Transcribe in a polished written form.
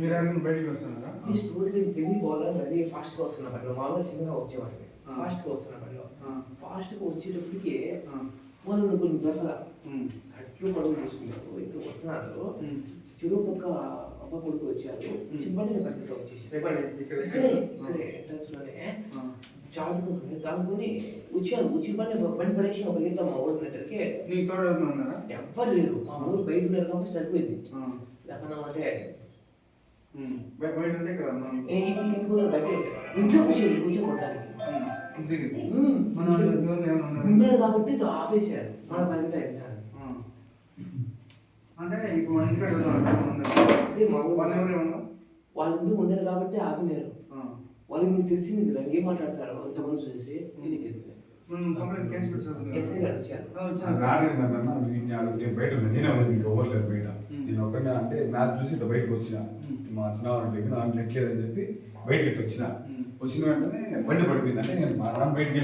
మీరు అన్ని బయటికి వస్తున్నారా? ఈ స్టూడెంట్ కింది పోవాలని రెడీ ఫాస్ట్గా వస్తున్న పనిలో మామూలుగా చిన్నగా వచ్చేవాడిని. ఫాస్ట్గా వస్తున్న పనిలో ఫాస్ట్గా వచ్చేటప్పటికి వాళ్ళు కొన్ని దొరకల అట్లు పడుగు తీసుకున్నారు. ఇటు వస్తున్నారు, చెరువు పక్క అబ్బ కొడుకు వచ్చారు. చింపల్లి పక్కతో వచ్చేసి ఇక్కడే ఎంట్రన్స్ లోనే చాలుకుంటుంది. దానికొని వచ్చారు. వచ్చి బండి పడేసి ఒక లేదు మా ఊరు దగ్గరికి. నీకు తోడు ఉన్నారా? ఎవ్వరు లేరు. మా ఊరు బయట ఉన్నారు కాబట్టి సరిపోయింది. లేకన్నా అంటే బయట ఉంటే కదా బయట ఇంట్లో కూర్చోబడటానికి ఉన్నారు కాబట్టి ఆపేశారు. మన పరిమిత అంటే ఇప్పుడు మన ఇంటికి వాళ్ళు ఎందుకు ఉన్నారు కాబట్టి ఆపినారు. వాళ్ళకి మీకు తెలిసింది కదా ఏం మాట్లాడతారు అంతమంది చూసి. ఎస్ఐ గారు వచ్చారు. బయట నేనే ఇంకా ఓవర్లేదు బయట. నేను ఒకరిని అంటే మ్యాచ్ చూసి ఇట్లా బయటకు వచ్చిన మా చిన్న నాకు నెట్లేదని చెప్పి బయటకి వచ్చిన వెంటనే బండి పడిపోయింది. అంటే నేను మా నాన్న బయటికి